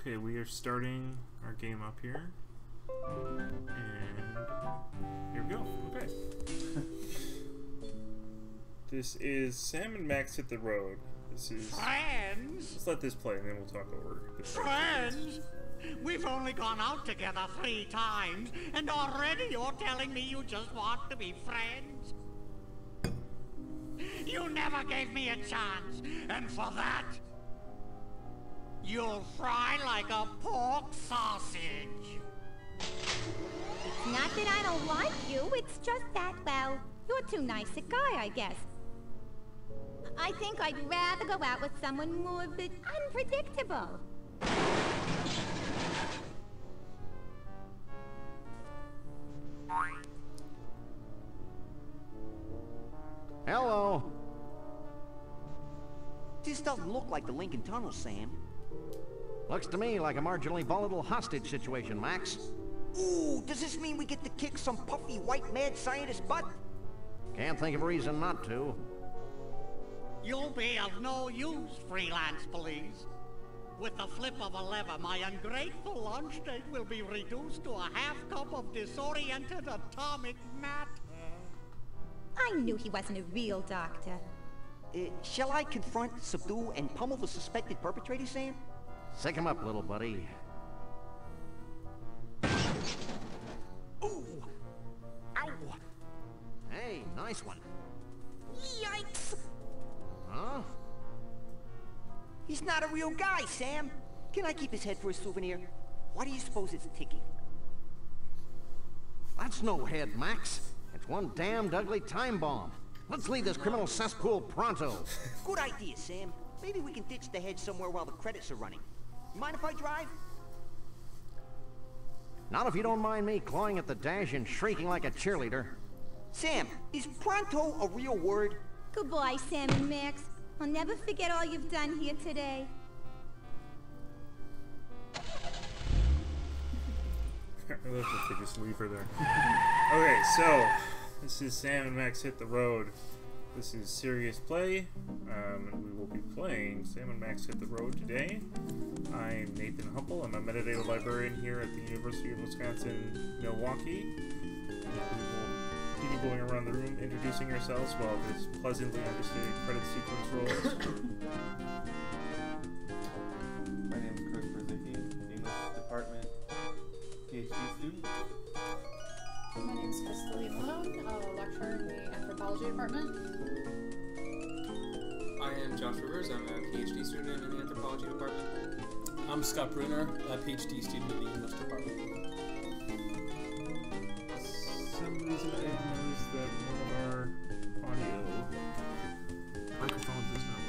Okay, we are starting our game up here. And here we go. Okay. This is Sam and Max Hit the Road. This is... Friends? Let's let this play and then we'll talk over it. Friends? We've only gone out together 3 times, and already you're telling me you just want to be friends? You never gave me a chance, and for that, you'll fry like a pork sausage. It's not that I don't like you, it's just that, well, you're too nice a guy, I guess. I think I'd rather go out with someone more a bit unpredictable. Hello. This doesn't look like the Lincoln Tunnel, Sam. Looks to me like a marginally volatile hostage situation, Max. Ooh, does this mean we get to kick some puffy white mad scientist butt? Can't think of a reason not to. You'll be of no use, freelance police. With the flip of a lever, my ungrateful lunch date will be reduced to a half cup of disoriented atomic matter. I knew he wasn't a real doctor. Shall I confront, subdue, and pummel the suspected perpetrator, Sam? Sick him up, little buddy. Ooh! Ow! Hey, nice one. Yikes! Huh? He's not a real guy, Sam. Can I keep his head for a souvenir? Why do you suppose it's ticking? That's no head, Max. It's one damned ugly time bomb. Let's leave this criminal cesspool pronto. Good idea, Sam. Maybe we can ditch the head somewhere while the credits are running. You mind if I drive? Not if you don't mind me clawing at the dash and shrieking like a cheerleader. Sam, is pronto a real word? Goodbye, Sam and Max. I'll never forget all you've done here today. I love that they just leave her there. Okay, so this is Sam and Max Hit the Road. This is serious play, and we will be playing Sam and Max Hit the Road today. I'm Nathan Humpel. I'm a metadata librarian here at the University of Wisconsin-Milwaukee. We will continue going around the room introducing yourselves while this pleasantly understated credit sequence rolls. My name is Chris Brzicki, English Department, PhD student. My name is Crystal Malone, a lecturer in the Anthropology Department. I am Josh Rivers. I'm a PhD student in the Anthropology Department. I'm Scott Bruner, a PhD student in the English Department. For some reason I noticed that one of our audio microphones is not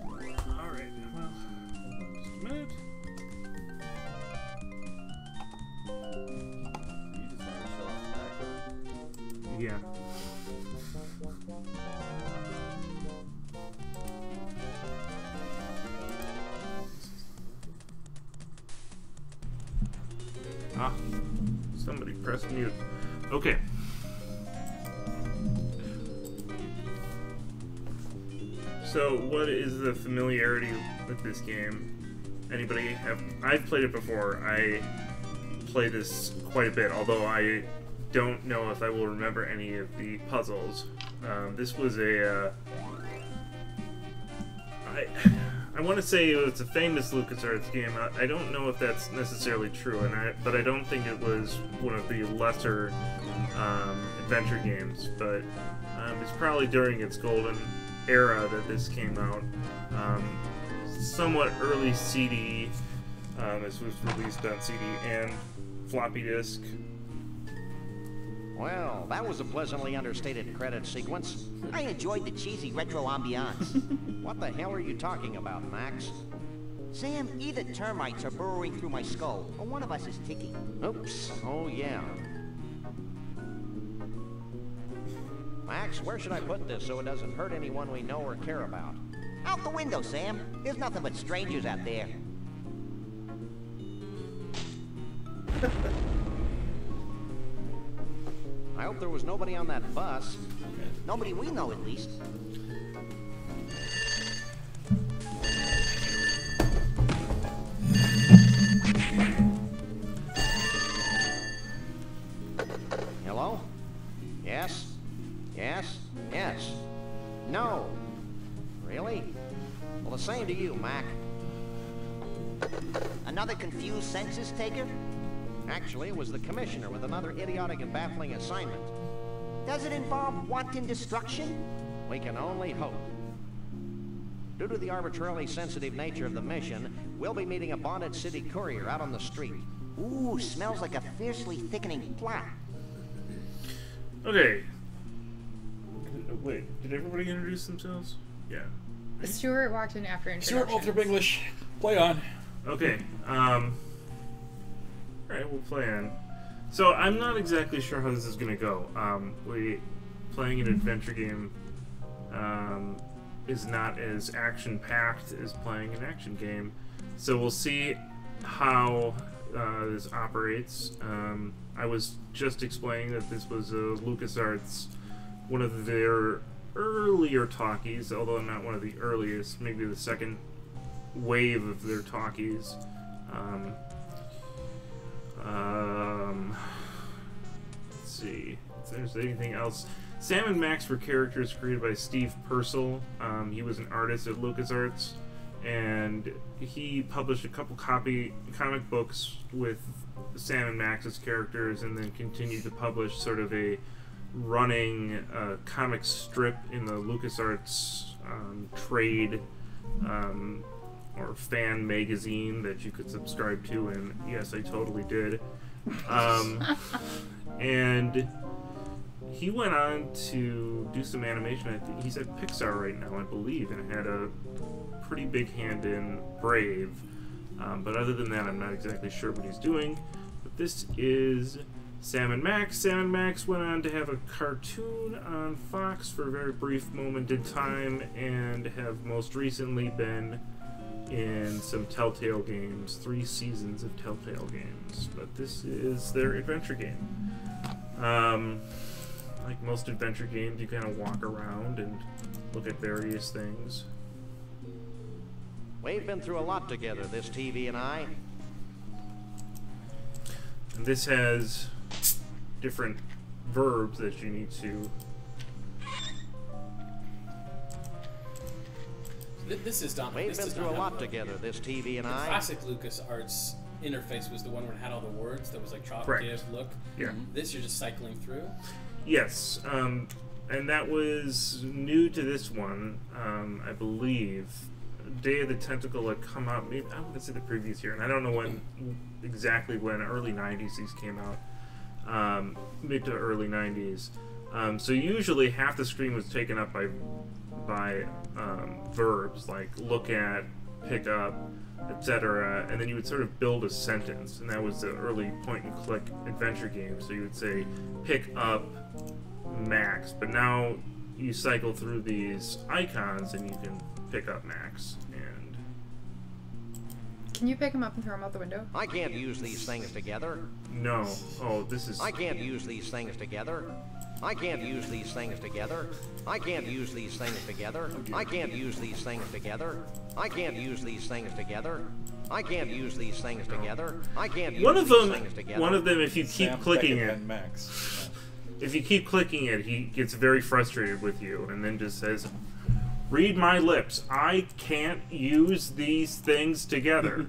working. Alright, well, just a minute. You just want to show off the background? Yeah. Ah, somebody pressed mute. Okay. So, what is the familiarity with this game? Anybody have... I've played it before. I play this quite a bit, although I don't know if I will remember any of the puzzles. This was a... I want to say it was a famous LucasArts game. I don't know if that's necessarily true, but I don't think it was one of the lesser adventure games. But it's probably during its golden era that this came out. Somewhat early CD. This was released on CD and floppy disk. Well, that was a pleasantly understated credit sequence. I enjoyed the cheesy retro ambiance. What the hell are you talking about, Max? Sam, either termites are burrowing through my skull, or one of us is ticking. Oops. Oh, yeah. Max, where should I put this so it doesn't hurt anyone we know or care about? Out the window, Sam. There's nothing but strangers out there. I hope there was nobody on that bus. Nobody we know, at least. Really? Well, the same to you, Mac. Another confused census taker? Actually, it was the commissioner with another idiotic and baffling assignment. Does it involve wanton destruction? We can only hope. Due to the arbitrarily sensitive nature of the mission, we'll be meeting a bonded city courier out on the street. Ooh, smells like a fiercely thickening plot. Okay. Wait, did everybody introduce themselves? Yeah. Stuart walked in after Stuart introductions. Walter English. Play on. Okay. Alright, we'll play on. So I'm not exactly sure how this is gonna go. Playing an adventure game is not as action-packed as playing an action game. So we'll see how this operates. I was just explaining that this was LucasArts, one of their earlier talkies, although not one of the earliest, maybe the second wave of their talkies. Let's see if there's anything else. Sam and Max were characters created by Steve Purcell. He was an artist at LucasArts, and he published a couple comic books with Sam and Max's characters, and then continued to publish sort of a running comic strip in the LucasArts trade or fan magazine that you could subscribe to, and yes, I totally did. And he went on to do some animation. I think he's at Pixar right now, I believe, and had a pretty big hand in Brave. But other than that, I'm not exactly sure what he's doing. But this is Sam and Max. Sam and Max went on to have a cartoon on Fox for a very brief moment in time, and have most recently been in some Telltale games, 3 seasons of Telltale games. But this is their adventure game. Like most adventure games, you kind of walk around and look at various things. We've been through a lot together, this TV and I. And this has different verbs that you need to... This is Don. We've been through a lot together, this TV and the I. classic LucasArts interface was the one where it had all the words that was like chocolate look. Yeah. This you're just cycling through. Yes, and that was new to this one, I believe. Day of the Tentacle had come out, maybe, I want to say the previous year, and I don't know when, exactly when, early 90s these came out, mid to early 90s. So usually half the screen was taken up by verbs, like look at, pick up, etc., and then you would sort of build a sentence, and that was the early point-and-click adventure game. So you would say, pick up Max, but now you cycle through these icons and you can pick up Max. And Can you pick him up and throw him out the window? I can't use these things together. no, oh, this is... I can't use these things together. I can't use these things together. I can't use these things together. I can't use these things together. I can't use these things together. I can't use these things together. I can't use One of these them, things together. one of them, if you keep Sam, clicking Beckett, it, and Max. if you keep clicking it, he gets very frustrated with you, and then just says, "Read my lips. I can't use these things together."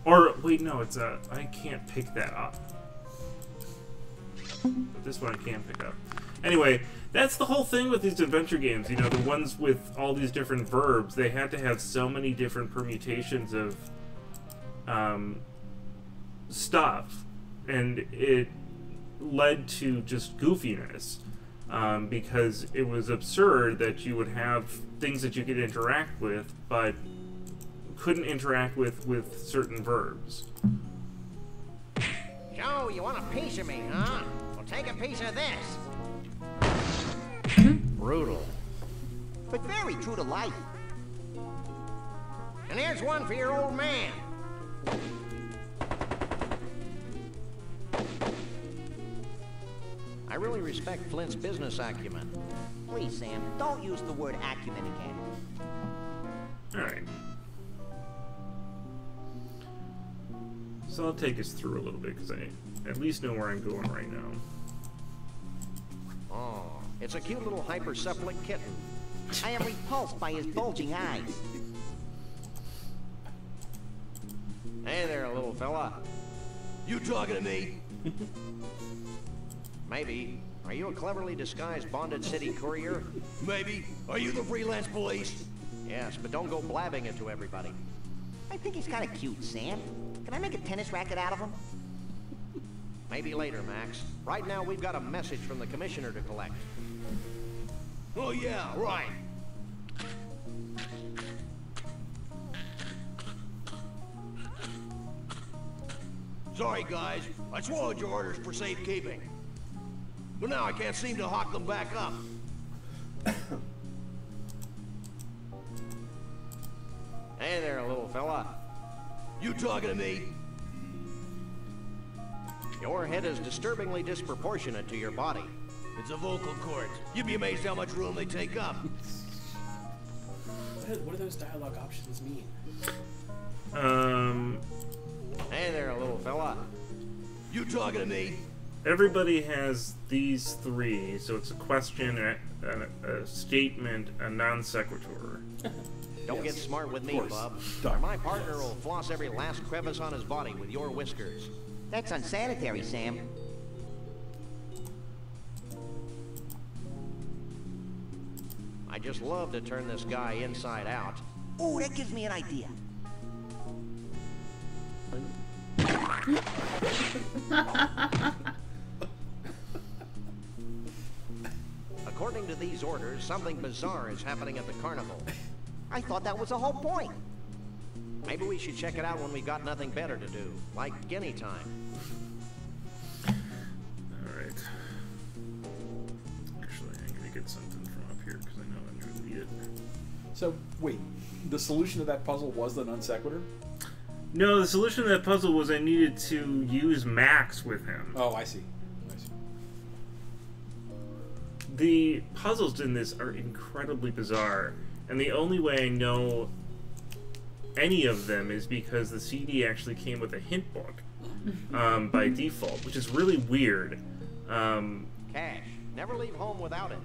Or wait, no, it's I can't pick that up. But this one I can pick up. Anyway, that's the whole thing with these adventure games. You know, the ones with all these different verbs, they had to have so many different permutations of stuff, and it led to just goofiness, because it was absurd that you would have things that you could interact with, but couldn't interact with certain verbs. Joe, you want a piece of me, huh? Well, take a piece of this. Brutal. But very true to life. And here's one for your old man. I really respect Flint's business acumen. Please, Sam, don't use the word acumen again. Alright. So I'll take us through a little bit, because I at least know where I'm going right now. Oh, it's a cute little hypercephalic kitten. I am repulsed by his bulging eyes. Hey there, little fella. You talking to me? Maybe. Are you a cleverly disguised bonded city courier? Maybe. Are you the freelance police? Yes, but don't go blabbing it to everybody. I think he's kind of cute, Sam. Can I make a tennis racket out of him? Maybe later, Max. Right now, we've got a message from the commissioner to collect. Oh yeah, right. Sorry, guys. I swallowed your orders for safekeeping. But now I can't seem to hawk them back up. Hey there, little fella. You talking to me? Your head is disturbingly disproportionate to your body. It's a vocal cords. You'd be amazed how much room they take up. What do those dialogue options mean? Hey there, little fella. You talking to me? Everybody has these three, so it's a question, a statement, a non sequitur. Don't get smart with me, bub. My partner will floss every last crevice on his body with your whiskers. That's unsanitary, Sam. I just love to turn this guy inside out. Oh, that gives me an idea. According to these orders, something bizarre is happening at the carnival. I thought that was the whole point. Maybe we should check it out when we've got nothing better to do, like guinea time. Alright. Actually, I'm gonna get something from up here because I know I'm gonna need it. So, wait. The solution to that puzzle was the non sequitur? No, the solution to that puzzle was I needed to use Max with him. Oh, I see. The puzzles in this are incredibly bizarre, and the only way I know any of them is because the CD actually came with a hint book by default, which is really weird. Cash. Never leave home without it.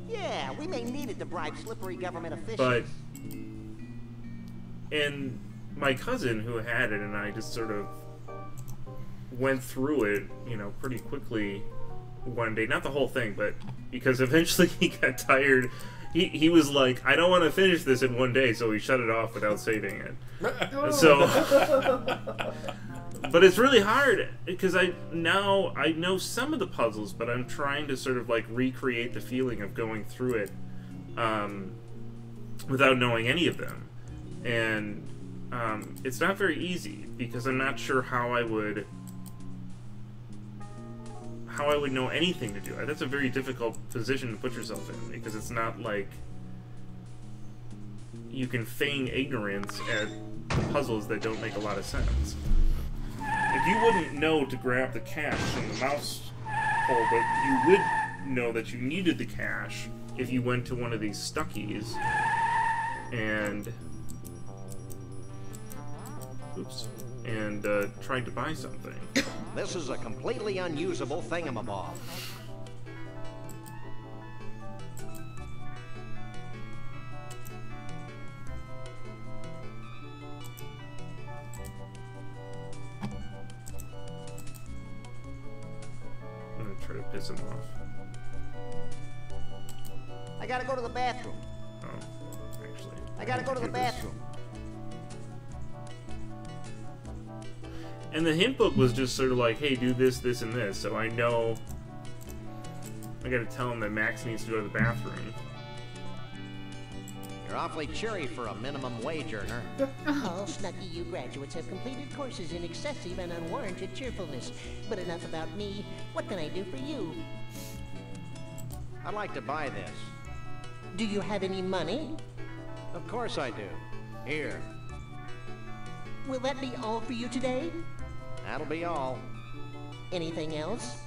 Yeah, we may need it to bribe slippery government officials. But, and my cousin who had it and I just sort of went through it, you know, pretty quickly one day. Not the whole thing, but because eventually he got tired. He was like, I don't want to finish this in one day, so he shut it off without saving it. So, but it's really hard because I know some of the puzzles, but I'm trying to sort of like recreate the feeling of going through it without knowing any of them, and it's not very easy because I'm not sure how I would know anything to do. That's a very difficult position to put yourself in because it's not like you can feign ignorance at puzzles that don't make a lot of sense. Like, you wouldn't know to grab the cash from the mouse hole, but you would know that you needed the cash if you went to one of these Stuckies and tried to buy something. This is a completely unusable thingamabob. I'm gonna try to piss him off. I gotta go to the bathroom. Oh, actually. I gotta go to the bathroom. And the hint book was just sort of like, hey, do this, this, and this. So I know I gotta tell him that Max needs to go to the bathroom. You're awfully cheery for a minimum wage earner. All Snucky U graduates have completed courses in excessive and unwarranted cheerfulness. But enough about me. What can I do for you? I'd like to buy this. Do you have any money? Of course I do. Here. Will that be all for you today? That'll be all. Anything else?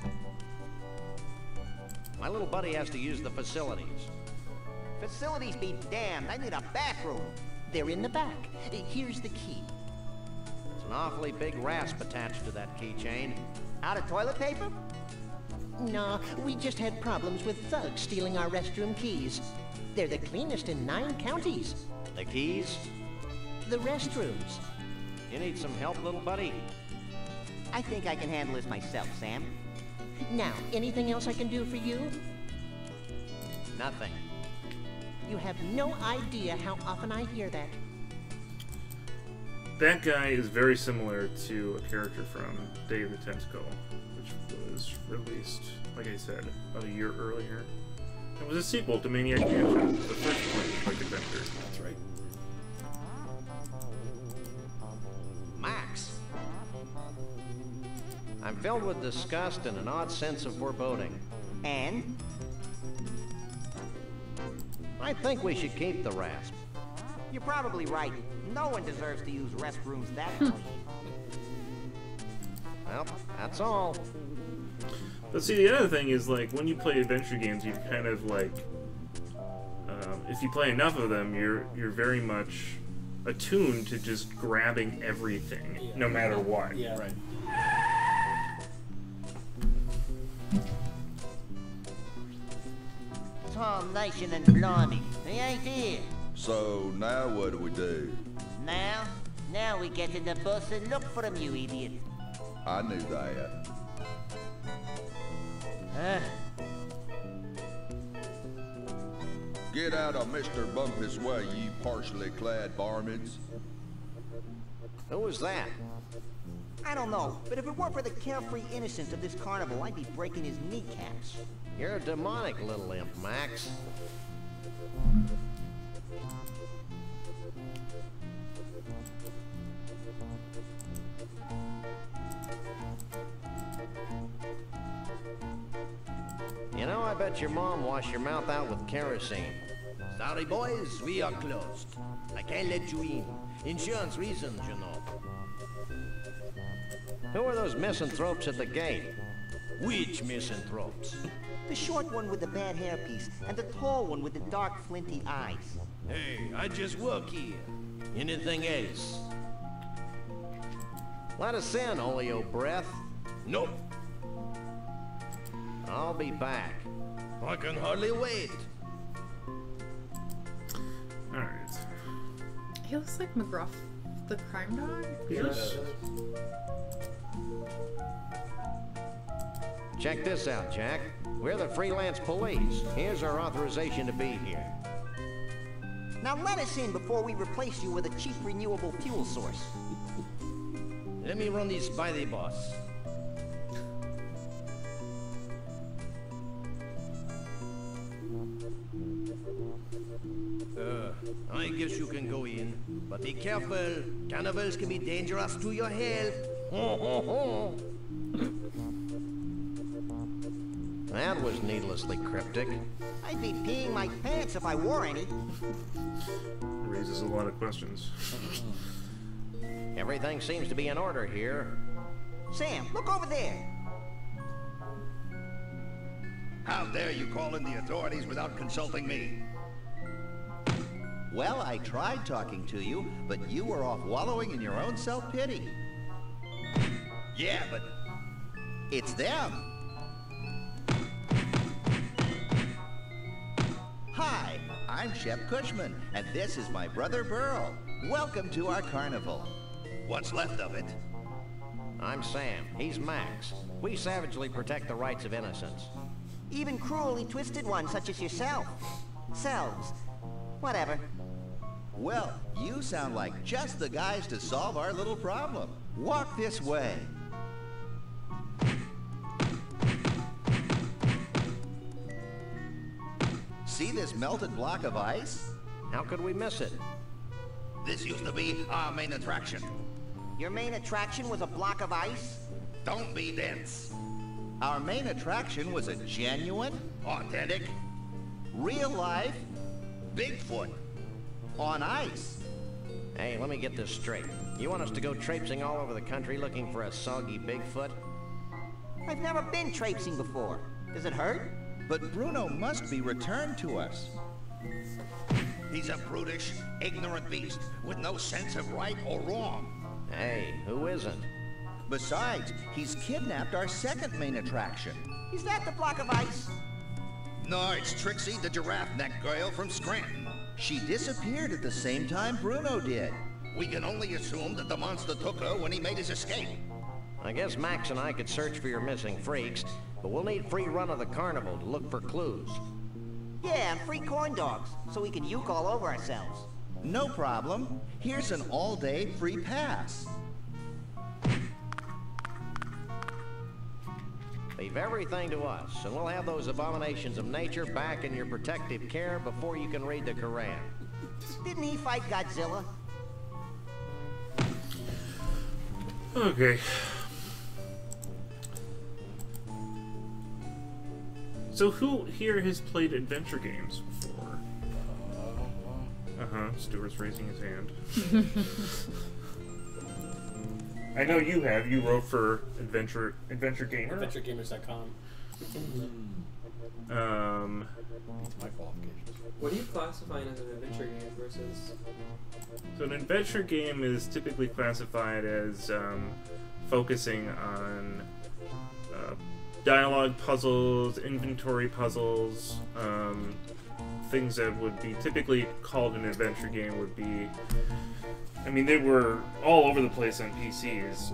My little buddy has to use the facilities. Facilities be damned. I need a bathroom. They're in the back. Here's the key. It's an awfully big rasp attached to that keychain. Out of toilet paper? No, we just had problems with thugs stealing our restroom keys. They're the cleanest in 9 counties. The keys? The restrooms. You need some help, little buddy? I think I can handle this myself, Sam. Now, anything else I can do for you? Nothing. You have no idea how often I hear that. That guy is very similar to a character from Day of the Tentacle, which was released, like I said, about a year earlier. It was a sequel to Maniac Mansion, the first point-and-click adventure. That's right. Max. I'm filled with disgust and an odd sense of foreboding. And? I think we should keep the rasp. You're probably right. No one deserves to use restrooms that clean. Well, that's all. But see, the other thing is, like, when you play adventure games, you kind of, like, if you play enough of them, you're very much attuned to just grabbing everything, no matter what. Yeah. Right. Tarnation and blimey. The idea. So, now what do we do? Now we get in the bus and look for him, you idiot. I knew that. Get out of Mr. Bumpus' way, you partially clad varmints. Who was that? I don't know, but if it weren't for the carefree innocence of this carnival, I'd be breaking his kneecaps. You're a demonic little imp, Max. You know, I bet your mom washed your mouth out with kerosene. Sorry, boys, we are closed. I can't let you in. Insurance reasons, you know. Who are those misanthropes at the gate? Which misanthropes? The short one with the bad hairpiece, and the tall one with the dark, flinty eyes. Hey, I just work here. Anything else? Let us in, Oleo Breath. Nope. I'll be back. I can hardly wait. Alright. He looks like McGruff, the crime dog. Yes. Check this out, Jack. We're the freelance police. Here's our authorization to be here. Now let us in before we replace you with a cheap renewable fuel source. Let me run this by the boss. I guess you can go in, but be careful. Carnivals can be dangerous to your health. That was needlessly cryptic. I'd be peeing my pants if I wore any. Raises a lot of questions. Everything seems to be in order here. Sam, look over there. How dare you call in the authorities without consulting me? Well, I tried talking to you, but you were off wallowing in your own self-pity. Yeah, but... It's them. Hi, I'm Shep Cushman, and this is my brother Burl. Welcome to our carnival. What's left of it? I'm Sam. He's Max. We savagely protect the rights of innocents. Even cruelly twisted ones such as yourself. Selves. Whatever. Well, you sound like just the guys to solve our little problem. Walk this way. See this melted block of ice? How could we miss it? This used to be our main attraction. Your main attraction was a block of ice? Don't be dense. Our main attraction was a genuine, authentic, real life Bigfoot on ice. Hey, let me get this straight. You want us to go traipsing all over the country looking for a soggy Bigfoot? I've never been traipsing before. Does it hurt? But Bruno must be returned to us. He's a brutish, ignorant beast with no sense of right or wrong. Hey, who isn't? Besides, he's kidnapped our second main attraction. Is that the block of ice? No, it's Trixie, the giraffe neck girl from Scranton. She disappeared at the same time Bruno did. We can only assume that the monster took her when he made his escape. I guess Max and I could search for your missing freaks, but we'll need free run of the carnival to look for clues. Yeah, and free corn dogs, so we can uke all over ourselves. No problem. Here's an all-day free pass. Leave everything to us, and we'll have those abominations of nature back in your protective care before you can read the Quran. Didn't he fight Godzilla? Okay. So who here has played adventure games before? Stuart's raising his hand. I know you have. You wrote for Adventure Gamer. AdventureGamers.com. It's my qualifications. What do you classify as an adventure game versus? So an adventure game is typically classified as focusing on dialogue puzzles, inventory puzzles, things that would be typically called an adventure game would be, I mean, they were all over the place on PCs.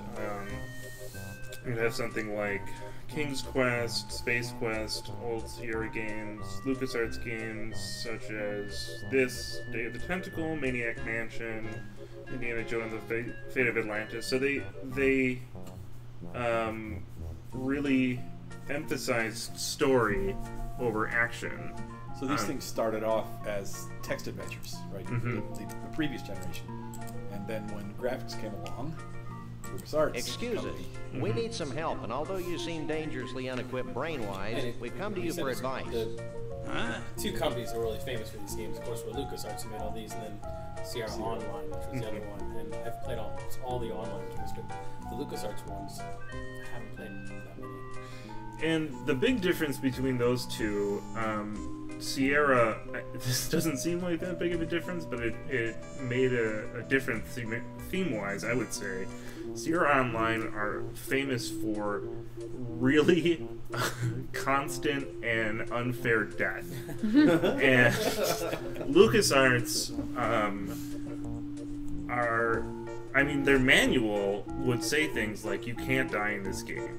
You'd have something like King's Quest, Space Quest, old Sierra games, LucasArts games such as this, Day of the Tentacle, Maniac Mansion, Indiana Jones and the Fate of Atlantis. So they really emphasized story over action. So these things started off as text adventures, right? The previous generation. And then when graphics came along, LucasArts. Excuse us. We need some help, and although you seem dangerously unequipped brain-wise, we've come to you for advice. Two companies that were really famous for these games, of course, were LucasArts, who made all these, and then Sierra Online, which was the other one. And I've played almost all the online games, but the LucasArts ones, I haven't played that many. And the big difference between those two, Sierra, this doesn't seem like that big of a difference, but it made a difference theme-wise, I would say. Sierra Online are famous for really constant and unfair death. And LucasArts are, I mean, their manual would say things like, you can't die in this game.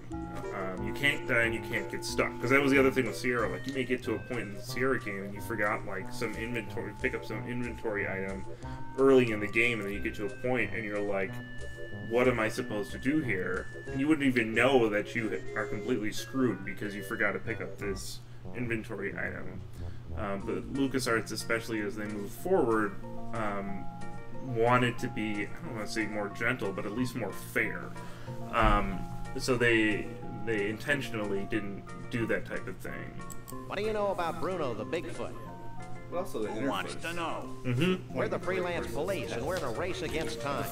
You can't die and you can't get stuck. Because that was the other thing with Sierra. Like, you may get to a point in the Sierra game and you forgot, like, some inventory, pick up some inventory item early in the game, and then you get to a point and you're like, what am I supposed to do here? And you wouldn't even know that you are completely screwed because you forgot to pick up this inventory item. But LucasArts, especially as they move forward, wanted to be, I don't want to say more gentle, but at least more fair. So they intentionally didn't do that type of thing. What do you know about Bruno the Bigfoot? But also the interface. Who wants to know? We're the freelance police, and we're in a race against time.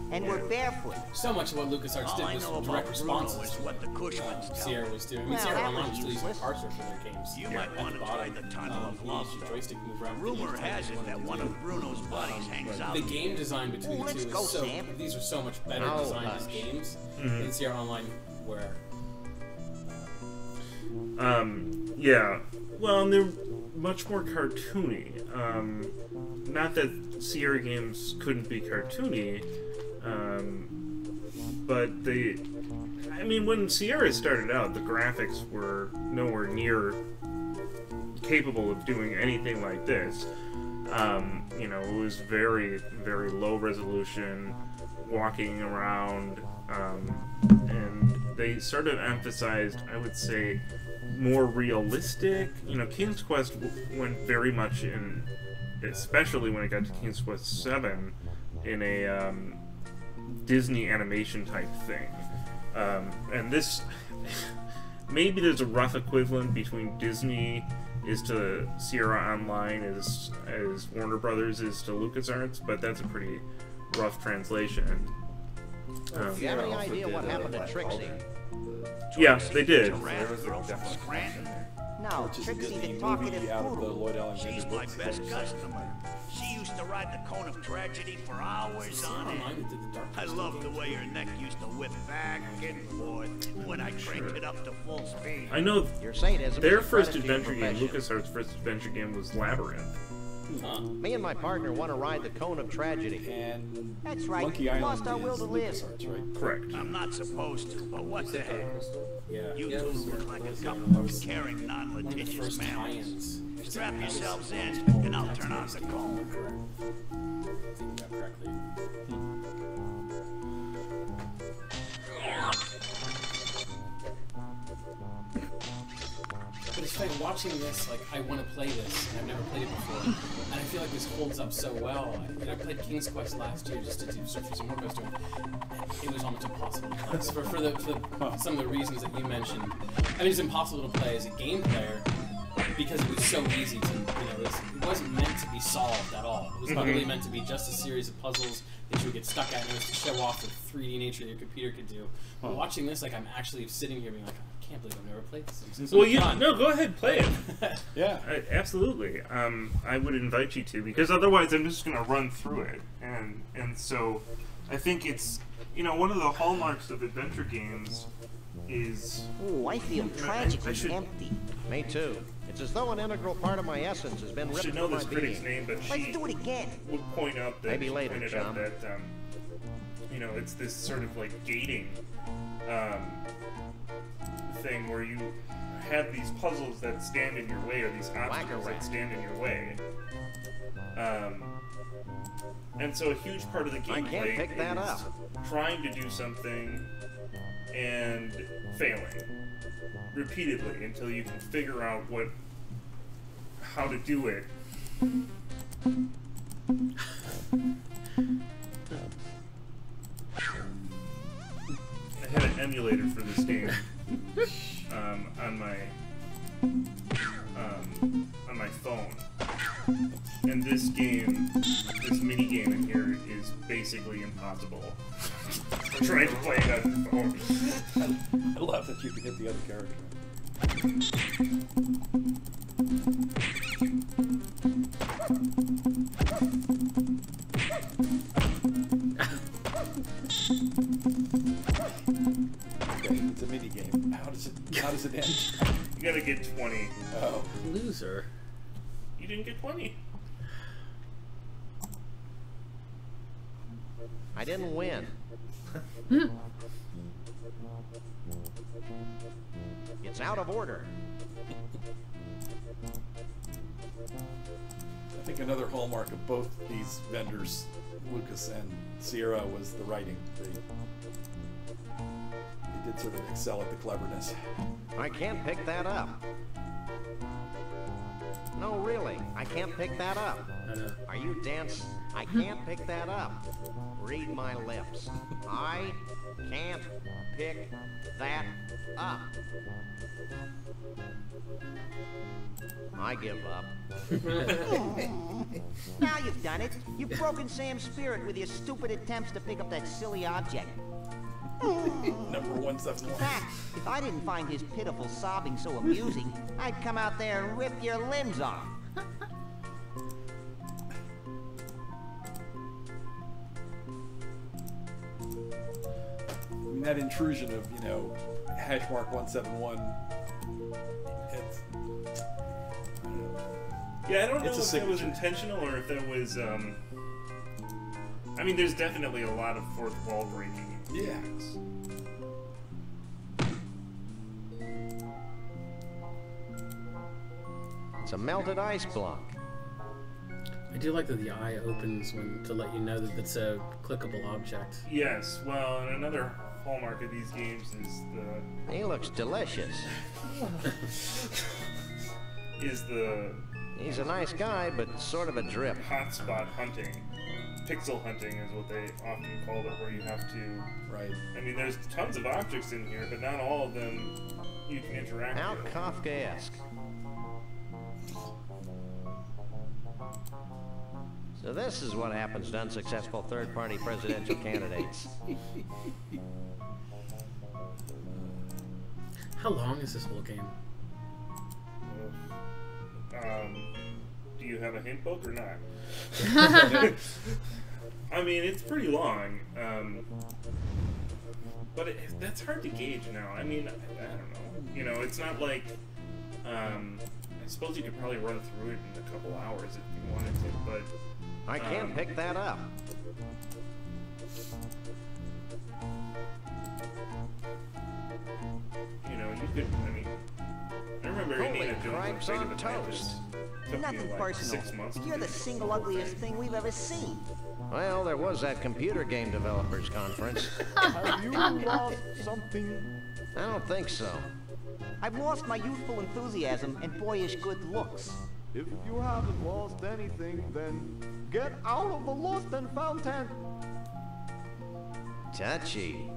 And we're barefoot. So much of what LucasArts did was direct responses. Is what the Cushmans tell Sierra was doing. I mean, Well, Sierra that Online was was releasing useless. parser for their games. You might want to try the Tunnel of Love. Your joystick to move around. Rumor has it that one of Bruno's buddies hangs out. The game design between the let's two go, is so. Sam. These are so much better Oh, designed as games than Sierra Online, where. Yeah. Well, and they're much more cartoony. Not that Sierra games couldn't be cartoony, but they... I mean, when Sierra started out, the graphics were nowhere near capable of doing anything like this. You know, it was very, very low resolution, walking around, and they sort of emphasized, I would say, more realistic. You know, King's Quest went very much in, especially when it got to King's Quest 7, in a Disney animation type thing. And this, maybe there's a rough equivalent between Disney is to Sierra Online as Warner Brothers is to LucasArts, but that's a pretty rough translation. Do you have any idea what happened to Trixie? Yeah, they did. No, Which is a Trixie Disney the talkative movie out of the poodle. Lloyd Alexander She's my books. best customer. She used to ride the cone of tragedy for hours on end. I loved the way your neck used to whip back and forth when I cranked it up to full speed. I know Your sadism their is a first credit to your adventure game, profession. LucasArts' first adventure game was Labyrinth. Me and my partner want to ride the cone of tragedy. And That's right. Monkey Island Lost our will is to live. LucasArts, right? Correct. I'm not supposed to, but what the heck? Yeah. You Yeah, two those look are- like a those are- couple that of was caring, one of the non-litigious first mammals. tie-ins. Strap yourselves in, and I'll turn on the cone. Thinking that correctly. But it's funny watching this. Like, I want to play this, and I've never played it before, and I feel like this holds up so well. I played King's Quest last year just to do search for some work I was doing. It was almost impossible to play. So for some of the reasons that you mentioned, I mean, it's impossible to play as a game player because it was so easy to, it wasn't meant to be solved at all. It was literally meant to be just a series of puzzles that you would get stuck at, and it was to show off the 3D nature that your computer could do. But watching this, like, I'm actually sitting here being like, I can't believe I've never played this. It's so fun. No, go ahead, play it. Yeah, absolutely. I would invite you to, because otherwise I'm just going to run through it, and so I think it's one of the hallmarks of adventure games is. Oh, I feel tragically empty. Me too. It's as though an integral part of my essence has been I ripped should know from this my critic's being. name, but Let's do it again. would point out that Maybe later, pointed chum. out that it's this sort of like gating thing where you have these puzzles that stand in your way, or these obstacles that stand in your way. And so a huge part of the I can't gameplay pick that is up. trying to do something and failing repeatedly until you can figure out how to do it. I had an emulator for this game on my phone, and this mini game in here is basically impossible. I'm trying to play it on the phone. I love that you can hit the other character. Okay, it's a mini game. How does it end? You gotta get 20. Oh. Loser. You didn't get 20. I didn't win. It's out of order. I think another hallmark of both these vendors, Lucas and Sierra, was the writing. They did sort of excel at the cleverness. I can't pick that up. No, really, I can't pick that up. Are you dense? I can't pick that up. Read my lips. I can't pick that up. I give up. Now you've done it. You've broken Sam's spirit with your stupid attempts to pick up that silly object. Number 171. In fact, if I didn't find his pitiful sobbing so amusing, I'd come out there and rip your limbs off. I mean, that intrusion of, hashmark 171, it's, I don't know. Yeah, I don't know It's a if that was signature. intentional or if that was, I mean, there's definitely a lot of fourth wall breaking. Yeah. It's a melted ice block. I do like that the eye opens to let you know that it's a clickable object. Yes, well, and another hallmark of these games is He looks delicious. He's a nice guy, but sort of a drip. hotspot hunting. Pixel hunting is what they often call it, where you have to... Right. I mean, there's tons of objects in here, but not all of them you can interact How with. Kafkaesque. So this is what happens to unsuccessful third-party presidential candidates. How long is this whole game? Do you have a hint book or not? I mean, it's pretty long, but that's hard to gauge now. I mean, I don't know. You know, it's not like. I suppose you could probably run through it in a couple hours if you wanted to, but I can't pick that up. You know, you could. I mean, I remember Indiana Jones on cripes Sega on the toast. Mantis. Took Nothing me like personal. 6 months. You're the single ugliest thing we've ever seen. Well, there was that computer game developers conference. Have you lost something? I don't think so. I've lost my youthful enthusiasm and boyish good looks. If you haven't lost anything, then get out of the lost and found tent. Touchy.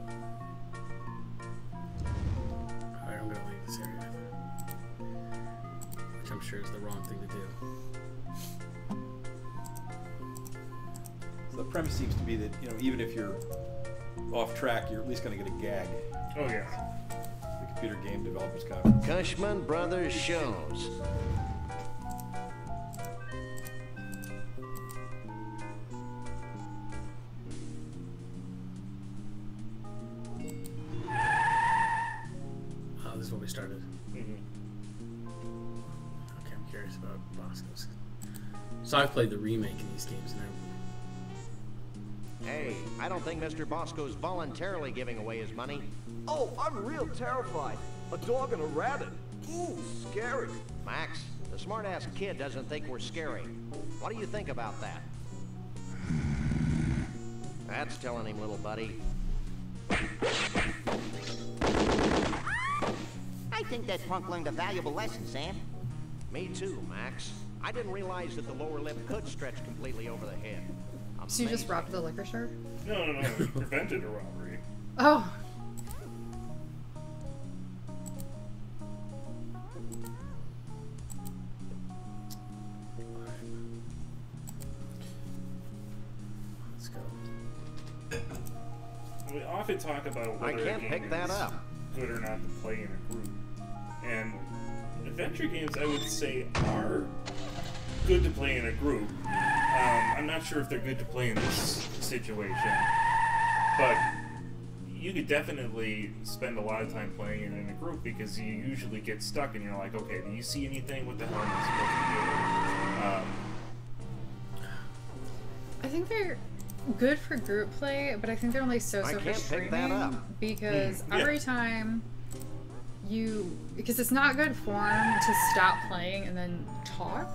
Alright, I'm gonna leave this area. Which I'm sure is the wrong thing to do. So the premise seems to be that, you know, even if you're off track, you're at least going to get a gag. Oh, yeah. The computer game developers conference. Cushman Brothers shows. Oh, this is what we started. Okay, I'm curious about Bosco's. So I've played the remake in these games, and Hey, I don't think Mr. Bosco's voluntarily giving away his money. Oh, I'm real terrified. A dog and a rabbit. Ooh, scary. Max, the smart-ass kid doesn't think we're scary. What do you think about that? That's telling him, little buddy. I think that punk learned a valuable lesson, Sam. Me too, Max. I didn't realize that the lower lip could stretch completely over the head. So you just robbed the liquor store? No, prevented a robbery. Oh. let's go. We often talk about I whether can't a game pick that is up. good or not to play in a group. And adventure games, I would say, are good to play in a group. I'm not sure if they're good to play in this situation, but you could definitely spend a lot of time playing it in a group because you usually get stuck and you're like, okay, do you see anything? What the hell am I supposed to do? I think they're good for group play, but I think they're only so I for can't pick that up. streaming because Yeah. every time because it's not good form to stop playing and then talk.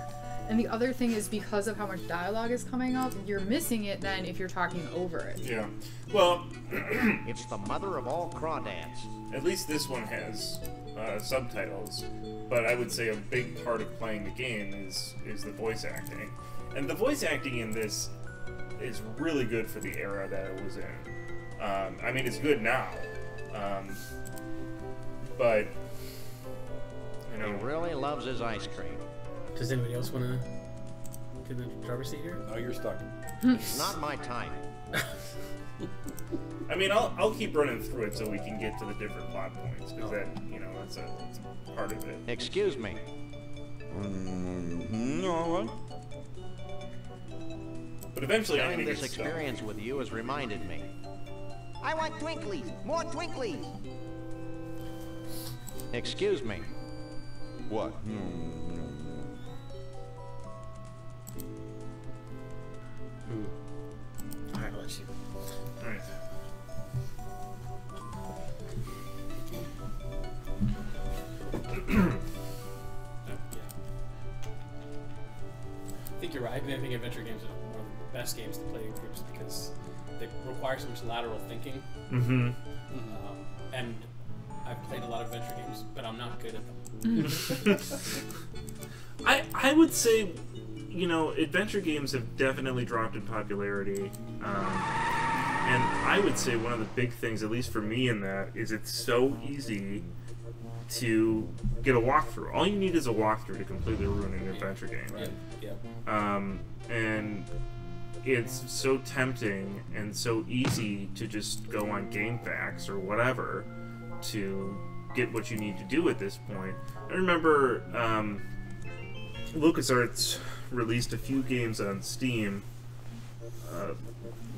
And the other thing is because of how much dialogue is coming up, you're missing it then if you're talking over it. Yeah. Well, it's the mother of all crawdads. At least this one has subtitles, but I would say a big part of playing the game is the voice acting. And the voice acting in this is really good for the era that it was in. I mean, it's good now. But, you know... He really loves his ice cream. Does anybody else want to get in the driver's seat here? No, you're stuck. It's not my type. I mean, I'll keep running through it so we can get to the different plot points, because that, you know, that's a part of it. Excuse me. No. But eventually I'm Sharing going to this get stuck. experience with you has reminded me. I want Twinklies! More Twinklies! Excuse me. What? Alright, I'll let you. Alright. I think you're right. I think adventure games are one of the best games to play in groups because they require so much lateral thinking. Mm-hmm. And I've played a lot of adventure games, but I'm not good at them. I would say, you know, adventure games have definitely dropped in popularity. And I would say one of the big things, at least for me in that, is it's so easy to get a walkthrough. All you need is a walkthrough to completely ruin an adventure game. Right. Yeah. And it's so tempting and so easy to just go on GameFAQs or whatever to get what you need to do at this point. I remember LucasArts released a few games on Steam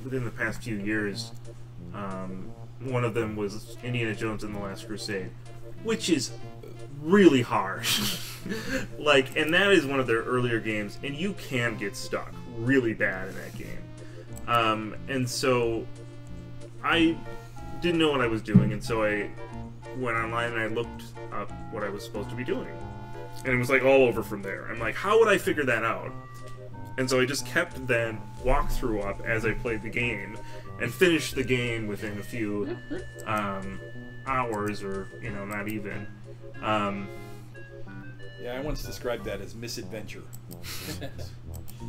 within the past few years. One of them was Indiana Jones and the Last Crusade, which is really hard. Like, and that is one of their earlier games, and you can get stuck really bad in that game. And so I didn't know what I was doing, and so I went online and I looked up what I was supposed to be doing. And it was like all over from there. I'm like, how would I figure that out? And so I just kept that walkthrough up as I played the game, and finished the game within a few hours, or, you know, not even. Yeah, I once described that as misadventure.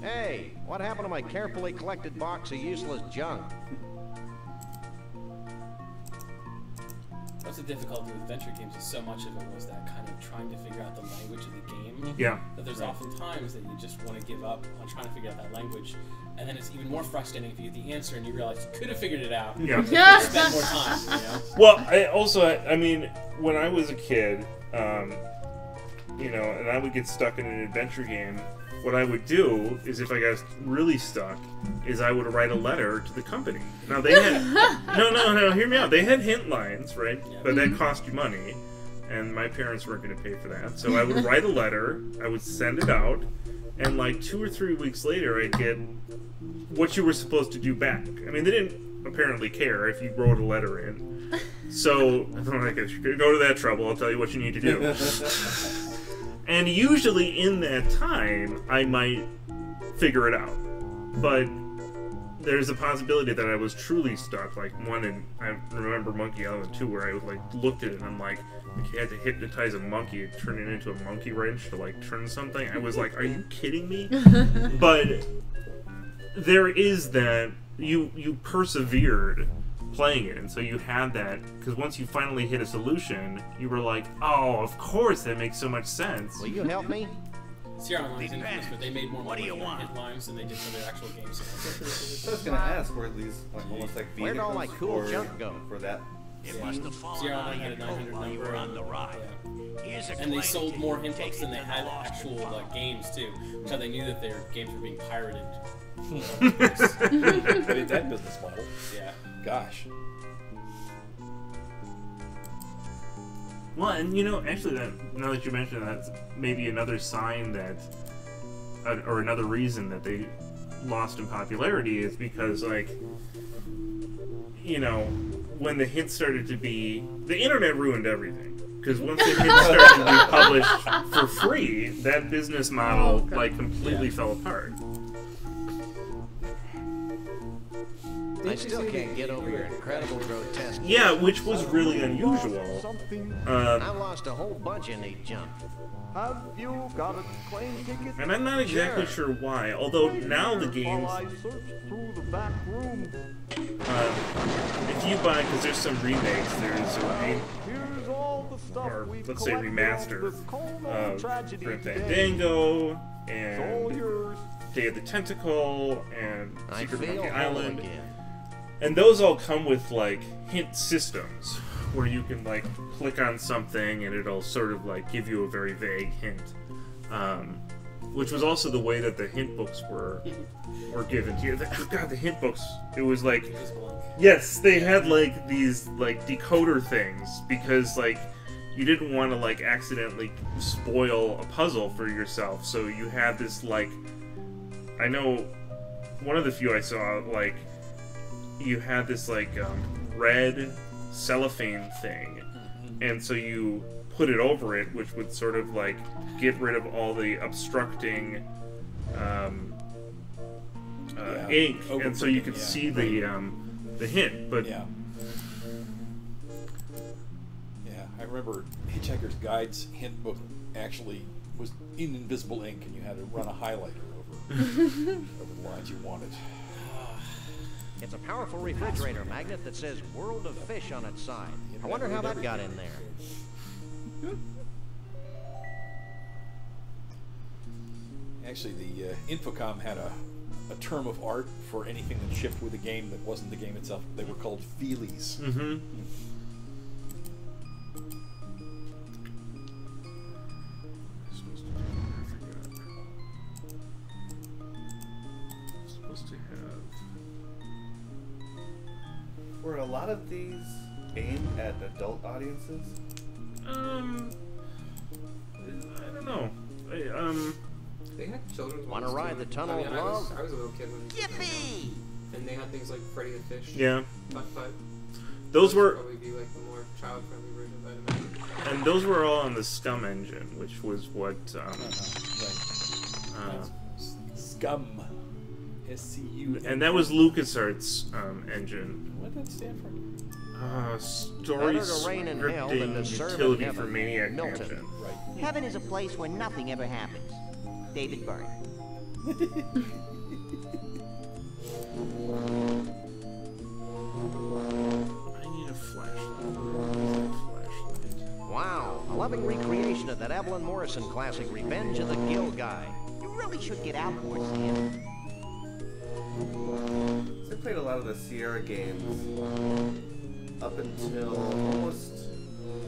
Hey, what happened to my carefully collected box of useless junk? What's the difficulty with adventure games is so much of it was that kind of trying to figure out the language of the game. Yeah. That there's often times that you just want to give up on trying to figure out that language, and then it's even more frustrating if you get the answer and you realize you could have figured it out. Yeah. Spend more time. You know? Well, I mean, when I was a kid, you know, and I would get stuck in an adventure game, what I would do is, if I got really stuck, is I would write a letter to the company. Now they had no, hear me out. They had hint lines, right? Yeah. But that cost you money, and my parents weren't going to pay for that. So I would write a letter, I would send it out, and like 2 or 3 weeks later, I'd get what you were supposed to do back. I mean, they didn't apparently care if you wrote a letter in. So I'm like, if you're going to go to that trouble, I'll tell you what you need to do. And usually in that time, I might figure it out. But there's a possibility that I was truly stuck. Like one in, I remember Monkey Island 2, where I like looked at it and I'm like you had to hypnotize a monkey and turn it into a monkey wrench to like turn something. I was like, are you kidding me? But there is that, you persevered playing it, and so you had that, because once you finally hit a solution, you were like, oh, of course, that makes so much sense. Will you help me? Sierra Online's infamous, but they made more money on hit lines than they did for their actual game sales. I was gonna ask, where these like almost like where'd all my cool junk go for that? It must have fallen Sierra out Online of had a your 900 coat while you number, were on the ride. Here's a And they claim sold to more you hint books than they taking had the lost actual one. games too, which how they knew that their games were being pirated. But in that business model, yeah, gosh. Well, and you know, actually, now that you mention that, that's maybe another sign that, or another reason that they lost in popularity is because, like, you know, when the hits started to be, the internet ruined everything. Because once the hits started to be published for free, that business model like completely fell apart. I still can't get over your incredible grotesque. Yeah, which was really unusual. I lost a whole bunch of neat junk. Have you got a plane ticket? And I'm not exactly sure why, although now the games, I searched through the back room. if you buy, because there's some remakes, there's a Here's all the stuff or we've let's say collected remaster on this Coleman of tragedy Grim today. Fandango It's all and yours. Day of the Tentacle and I Secret feel Monkey whole Island. again. And those all come with like hint systems where you can like click on something and it'll sort of like give you a very vague hint. Which was also the way that the hint books were given to you. Oh god, the hint books. It was like, yes, they had like these like decoder things because like you didn't want to like accidentally spoil a puzzle for yourself. So you had this like, I know one of the few I saw, like you had this like red cellophane thing, and so you put it over it, which would sort of like get rid of all the obstructing ink, and so you could see the hint. But yeah, I remember Hitchhiker's Guide's hint book actually was in invisible ink, and you had to run a highlighter over the lines you wanted. It's a powerful refrigerator magnet that says World of Fish on its side. I wonder how that got in there. Actually, the Infocom had a term of art for anything that shipped with a game that wasn't the game itself. They were called feelies. Mm-hmm. Were a lot of these aimed at adult audiences? I don't know. They had children's Wanna ones, ride too. the Tunnel of I Love? was a little kid when. Yippee! And they had things like Freddy the Fish. Yeah. Putt-Putt. Those were probably be like the more child-friendly versions, I'd imagine. and those were all on the Scum engine, which was what Scum. SCU. and that was LucasArts engine. What did that stand for? Story Better to reign in hell than to scripting serve in utility heaven. for Maniac Milton. engine. Right. Heaven is a place where nothing ever happens. David Byrne. I need a flashlight. Wow, a loving recreation of that Evelyn Morrison classic, Revenge of the Gill Guy. You really should get out more, Sam. So I played a lot of the Sierra games up until almost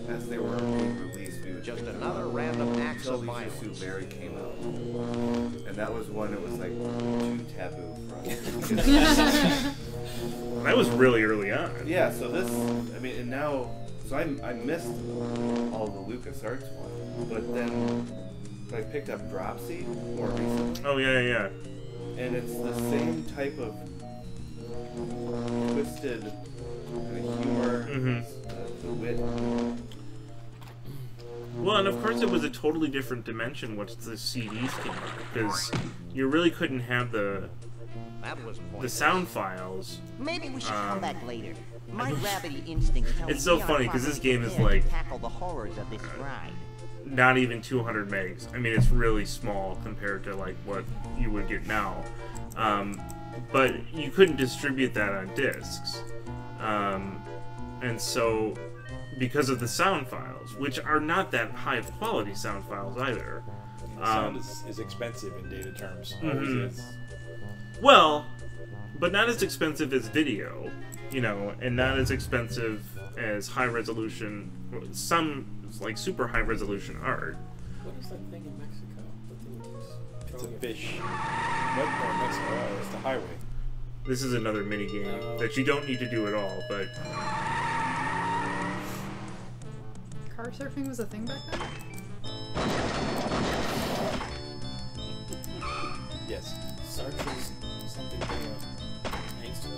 as they were being released. We would Just pick them another up random act until of Leisure violence. Suit Larry came out, and that was when it was like too taboo for us. That was really early on. Yeah, so this, I mean, and now, so I missed all the LucasArts ones, but then I picked up Dropsy more recently. Oh yeah. And it's the same type of twisted kind of humor, the wit. Well, and of course it was a totally different dimension once the CDs came out, because you really couldn't have the sound files. Maybe we should come back later. My rabbity instincts tell me It's so we are funny because this properly game is prepared to like tackle the horrors of this ride. not even 200 megs. I mean, it's really small compared to like what you would get now. But you couldn't distribute that on discs, and so because of the sound files, which are not that high of quality sound files either. Sound is expensive in data terms. Always is. Well, but not as expensive as video, you know, and not as expensive as high resolution, some like super high resolution art. What is that thing in Mexico? The thing that It's a fish. Nope, no, Mexico. It's the highway. This is another mini game that you don't need to do at all, but Car surfing was a thing back then? Yes. Sarge is something thanks to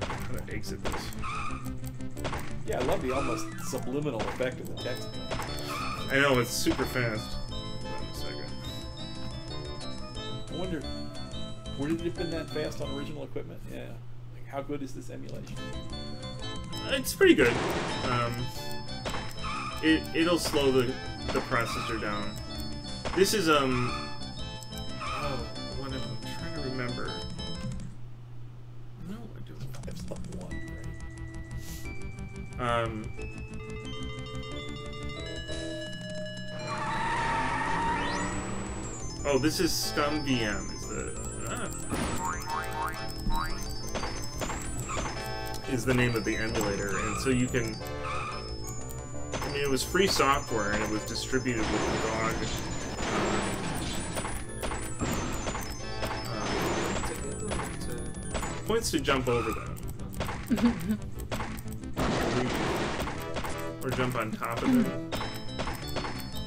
how to exit this. Yeah, I love the almost subliminal effect of the text. I know, it's super fast. Hold on a second. I wonder, would it have been that fast on original equipment? Yeah. Like, how good is this emulation? It's pretty good. It'll slow the processor down. This is what am I trying to remember? No, I don't. That's level 1, right? Oh, this is Scum VM. Is the name of the emulator, and so you can. I mean, it was free software, and it was distributed with the GOG. Points to jump over them. Or jump on top of them.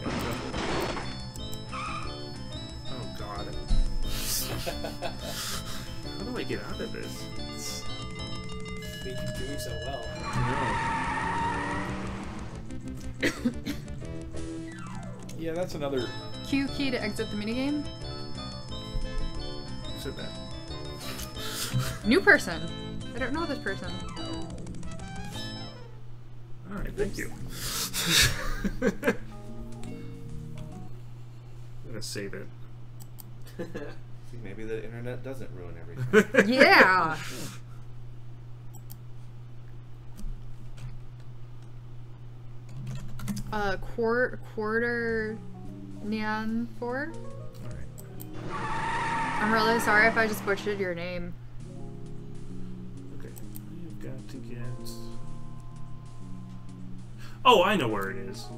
Yeah, jump over. Oh god. How do I get out of this? They keep doing so well. Yeah, that's another. Q key to exit the minigame. Who said that? New person. I don't know this person. Alright, thank you. I'm gonna save it. See, maybe the internet doesn't ruin everything. Yeah. Quarter Nyan 4. I'm really sorry if I just butchered your name. Okay, you've got to get. Oh, I know where it is.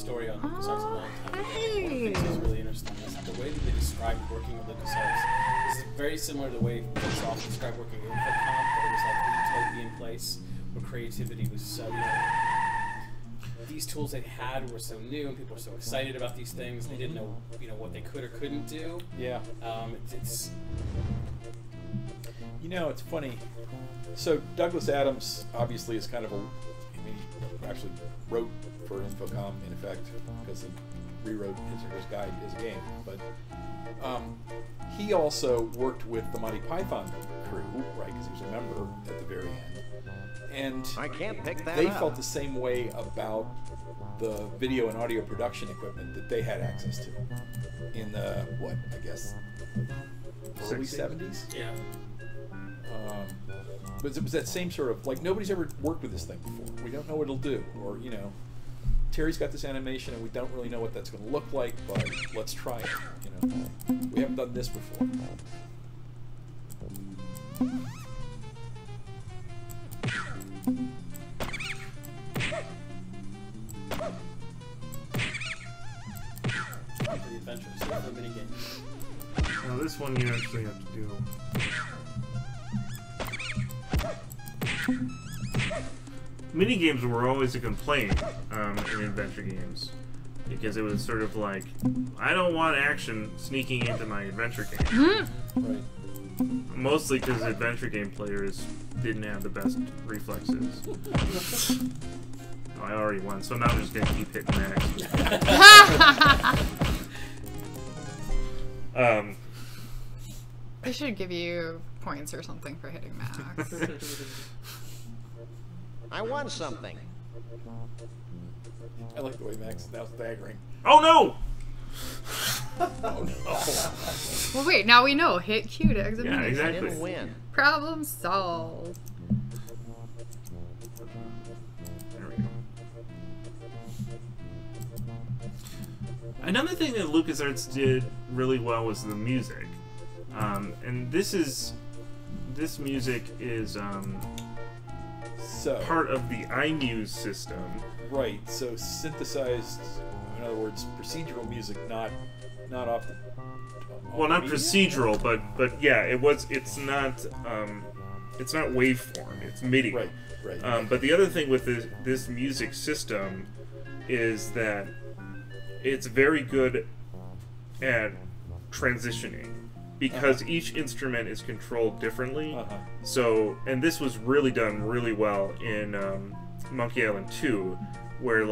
story on LucasArts a long time ago. One of the things that's really interesting is the way that they described working with LucasArts is very similar to the way folks often describe working in Infocom, that it was like a utopian place where creativity was so, these tools they had were so new and people were so excited about these things, they didn't know, what they could or couldn't do. Yeah. It's it's funny. So Douglas Adams obviously is kind of he actually wrote for Infocom in effect because he rewrote his guide as a game. But he also worked with the Monty Python crew, right? Because he was a member at the very end. And I can't pick that they up. felt the same way about the video and audio production equipment that they had access to in the early 70s. Yeah. But it was that same sort of nobody's ever worked with this thing before. We don't know what it'll do, or Terry's got this animation and we don't really know what that's going to look like, but let's try it. We haven't done this before. for the adventure, so for the minigame. Now this one you actually have to do. Minigames were always a complaint in adventure games, because it was sort of like, I don't want action sneaking into my adventure game. Right. Mostly because adventure game players didn't have the best reflexes. Oh, I already won, so now I'm just gonna keep hitting Max. They should give you points or something for hitting Max. I won something. I like the way Max is now staggering. Oh no! Oh no! Well, wait. Now we know. Hit Q to exit. Yeah, exactly. I didn't win. Problem solved. There we go. Another thing that LucasArts did really well was the music, and this music is part of the iMuse system. Right. So synthesized, in other words, procedural music, not off the. Well, not procedural, but yeah, it's not waveform. It's MIDI. Right. But the other thing with this music system is that it's very good at transitioning, because each instrument is controlled differently. So, and this was really done really well in Monkey Island 2, where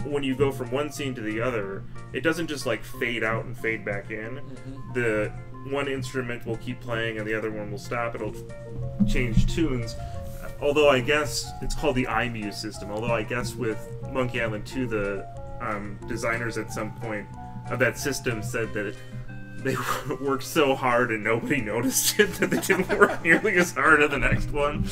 when you go from one scene to the other, it doesn't just fade out and fade back in. The one instrument will keep playing and the other one will stop. It'll change tunes. Although I guess it's called the iMuse system. Although I guess with Monkey Island 2, the designers at some point of that system said that they worked so hard and nobody noticed it that they didn't work nearly as hard on the next one.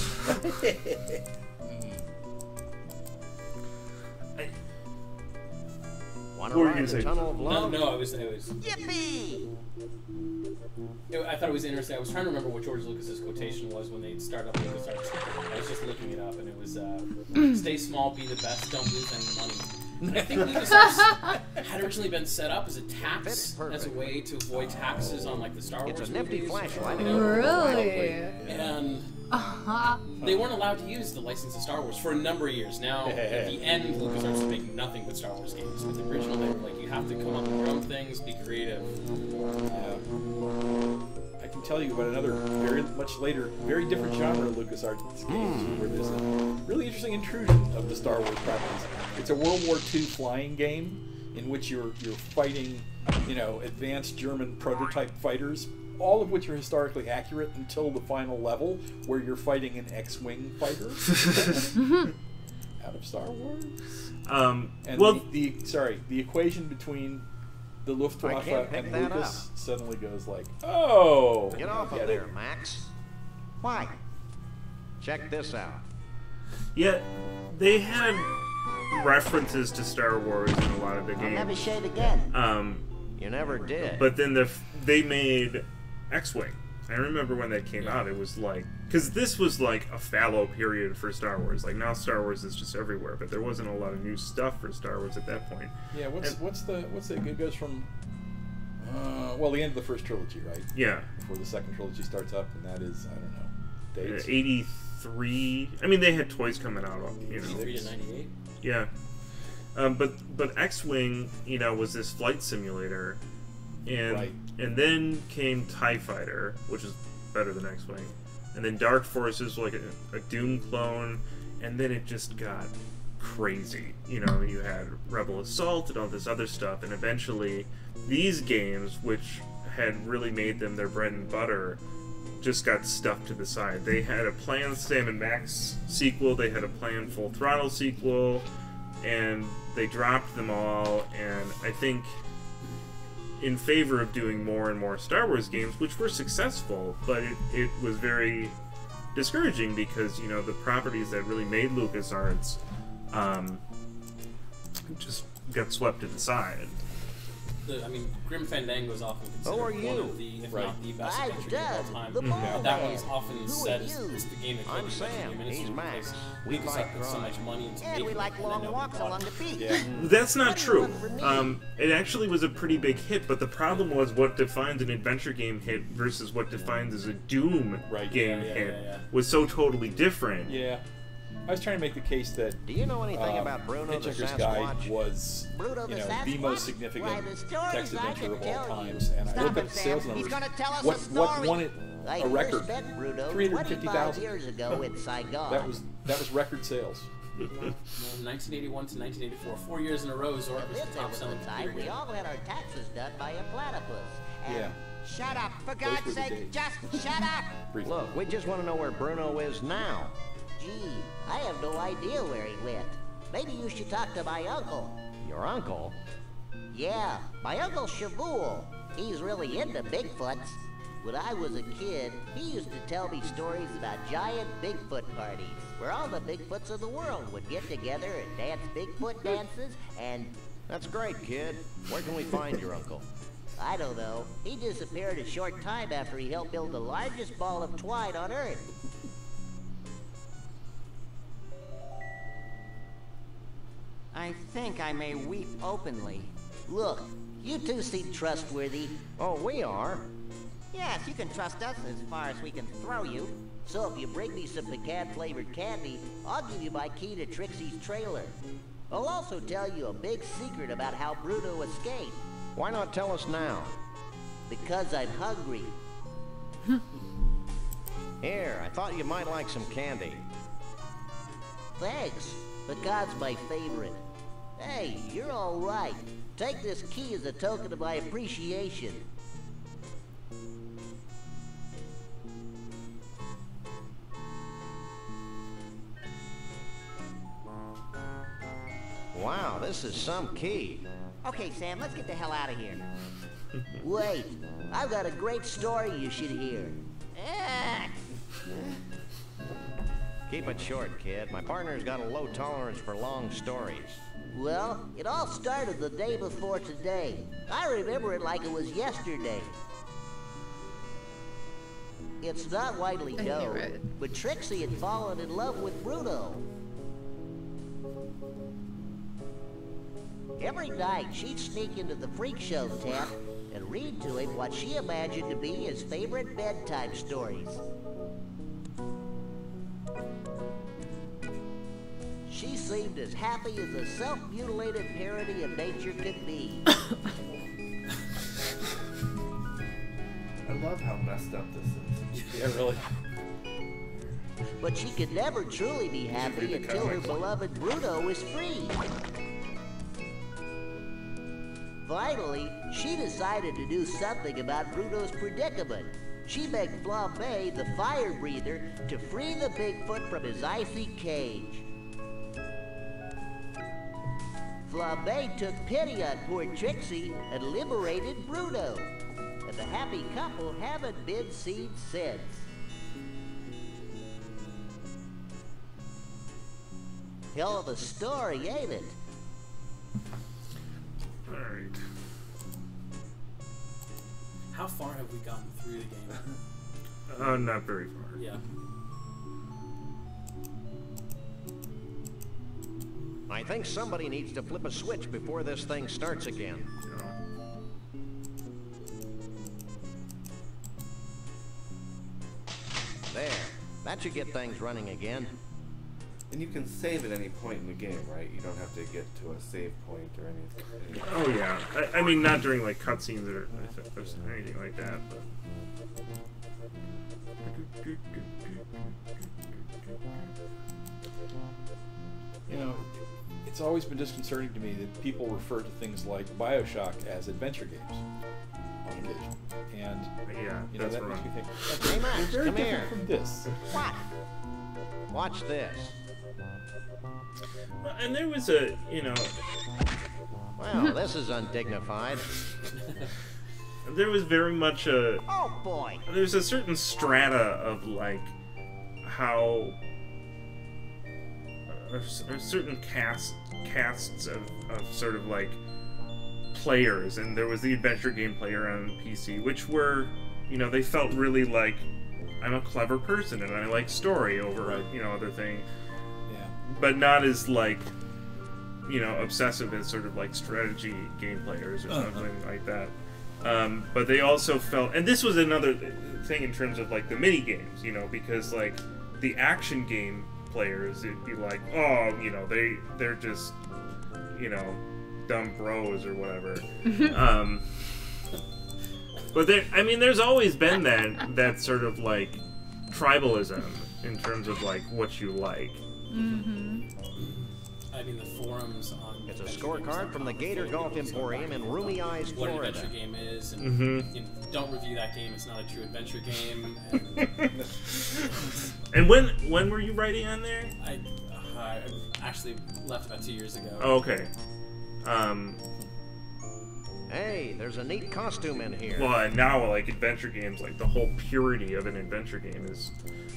Want to ride the tunnel of love? No, it was. Yippee! I thought it was interesting. I was trying to remember what George Lucas's quotation was when they started up LucasArts. I was just looking it up, and it was, "Stay small, be the best, don't lose any money." And I think LucasArts had originally been set up as a tax, as a way to avoid taxes on the Star Wars It's a nifty movies. flashlight. Really? And they weren't allowed to use the license of Star Wars for a number of years. Now, at the end, LucasArts was making nothing but Star Wars games. With the original, they were like, you have to come up with your own things, be creative. I can tell you about another very much later, very different genre of LucasArts games, where there's a really interesting intrusion of the Star Wars properties. It's a World War II flying game in which you're fighting, advanced German prototype fighters, all of which are historically accurate until the final level, where you're fighting an X-wing fighter out of Star Wars. And the equation between the Luftwaffe and Lucas suddenly goes oh! Get off of there, Max. Why? Check this out. Yeah, they had references to Star Wars in a lot of the games. I'll never shade again. You never did. But then they made X-Wing. I remember when that came out, it was like, because this was like a fallow period for Star Wars. Like now, Star Wars is just everywhere, but there wasn't a lot of new stuff for Star Wars at that point. Yeah, what's the it goes from well, the end of the first trilogy, right? Yeah. Before the second trilogy starts up, and that is, I don't know, dates. 83. I mean, they had toys coming out, you know. 83 to 98. Yeah. But X-Wing, you know, was this flight simulator, and and then came TIE Fighter, which is better than X-Wing, and then Dark Forces, like a Doom clone, and then it just got crazy. You know, you had Rebel Assault and all this other stuff, and eventually these games, which had really made them their bread and butter, just got stuffed to the side. They had a planned Sam & Max sequel, they had a planned Full Throttle sequel, and they dropped them all, and I think in favor of doing more and more Star Wars games, which were successful, but it was very discouraging because, you know, the properties that really made LucasArts just got swept to the side. I mean, Grim Fandango is often considered one of the, if not the best adventure game of all time. But that one's often said it's the game that killed the adventure game industry because LucasArts put so much money into making it, and then nobody bought it. Yeah. That's not true. It actually was a pretty big hit, but the problem was what defines an adventure game hit versus what defines as a Doom game hit was so totally different. Yeah. I was trying to make the case that Do you know anything about Bruno the Hitchhiker's Sasquatch? Guide was, Bruno you the know, Sasquatch? the most significant Why, the stories text I adventure of can all tell you. times, and I Stop looked it, up the Sam. sales He's numbers. gonna tell us what a story. won it I a record? first met Bruno 350,000. 25 years ago in Saigon. That was record sales. 1981 to 1984, 4 years in a row, Zork was the top selling computer We game. all had our taxes done by a platypus. And Yeah. Shut up! For were God's the sake, days. just shut up! Look, we just want to know where Bruno is now. Gee, I have no idea where he went. Maybe you should talk to my uncle. Your uncle? Yeah, my Uncle Shabool. He's really into Bigfoots. When I was a kid, he used to tell me stories about giant Bigfoot parties, where all the Bigfoots of the world would get together and dance Bigfoot dances, and... That's great, kid. Where can we find your uncle? I don't know. He disappeared a short time after he helped build the largest ball of twine on Earth. I think I may weep openly. Look, you two seem trustworthy. Oh, we are? Yes, you can trust us as far as we can throw you. So if you bring me some pecan-flavored candy, I'll give you my key to Trixie's trailer. I'll also tell you a big secret about how Bruno escaped. Why not tell us now? Because I'm hungry. Here, I thought you might like some candy. Thanks. Pecan's my favorite. Hey, you're all right. Take this key as a token of my appreciation. Wow, this is some key. Okay, Sam, let's get the hell out of here. Wait, I've got a great story you should hear. Keep it short, kid. My partner's got a low tolerance for long stories. Well, it all started the day before today. I remember it like it was yesterday. It's not widely known, but Trixie had fallen in love with Bruno. Every night, she'd sneak into the freak show tent and read to him what she imagined to be his favorite bedtime stories. She seemed as happy as a self-mutilated parody of nature could be. I love how messed up this is. Yeah, really. But she could never truly be happy until her beloved Bruno was free. Finally, she decided to do something about Bruno's predicament. She begged Flambe, the fire breather, to free the Bigfoot from his icy cage. Flambe took pity on poor Trixie and liberated Bruno. And the happy couple haven't been seen since. Hell of a story, ain't it? Alright. How far have we gotten through the game? Not very far. Yeah. I think somebody needs to flip a switch before this thing starts again. There. That should get things running again. And you can save at any point in the game, right? You don't have to get to a save point or anything. Oh yeah. I mean, not during like cutscenes or anything like that. But. You know, it's always been disconcerting to me that people refer to things like BioShock as adventure games on occasion. And yeah, you know, that makes me think, Hey Max, they're very come different here. from this. What? Watch this. And there was a, you know... Well, this is undignified. There was very much a... Oh, boy! There's a certain strata of, like, how... certain casts of sort of, like, players. And there was the adventure game player on PC, which were, you know, they felt really like, I'm a clever person and I like story over, you know, other thing. Yeah. But not as, like, you know, obsessive as sort of like strategy game players or something like that. But they also felt, and this was another thing in terms of like the mini games, you know, because like the action game players, it'd be like, oh, you know, they're just, you know, dumb bros or whatever. But there, I mean, there's always been that sort of like tribalism in terms of like what you like. I mean, the forums on... It's a scorecard from the Gator Golf Emporium in Roomy Eyes, what Florida. What an adventure game is, and you know, don't review that game, it's not a true adventure game. And when were you writing on there? I actually left about 2 years ago. Oh, okay. Hey, there's a neat costume in here. Well, and now, like, adventure games, like, the whole purity of an adventure game is...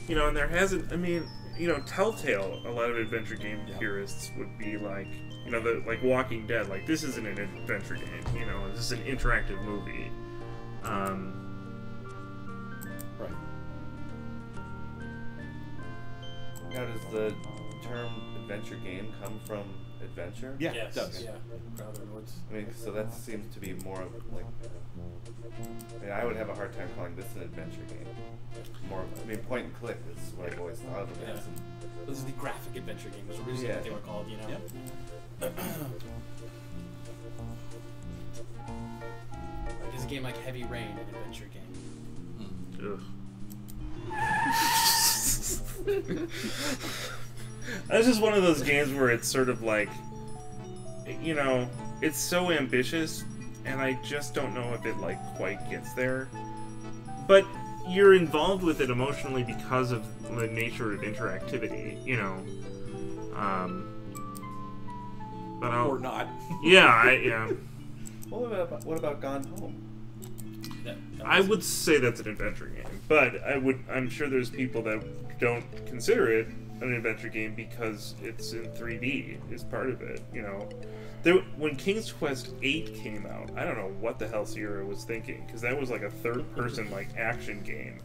You know, and there hasn't... I mean, you know, Telltale, a lot of adventure game purists would be like... You know, like, Walking Dead, like, this isn't an adventure game, you know, this is an interactive movie. Right. Now, does the term adventure game come from adventure? Yeah, yes, it does. Yeah, Crowther Lords. I mean, so that seems to be more of like... I mean, I would have a hard time calling this an adventure game. More, I mean, point and click is what I've always thought of it as. This is the graphic adventure game. Was originally what they were called, you know? Yep. Like, is a game like Heavy Rain an adventure game? That's just one of those games where it's sort of like, you know, it's so ambitious, and I just don't know if it, like, quite gets there. But you're involved with it emotionally because of the nature of interactivity, you know. But or not. Yeah. What about Gone Home? I would say that's an adventure game, but I'm sure there's people that don't consider it an adventure game because it's in 3D is part of it, you know. When King's Quest 8 came out, I don't know what the hell Sierra was thinking, because that was like a third-person like action game.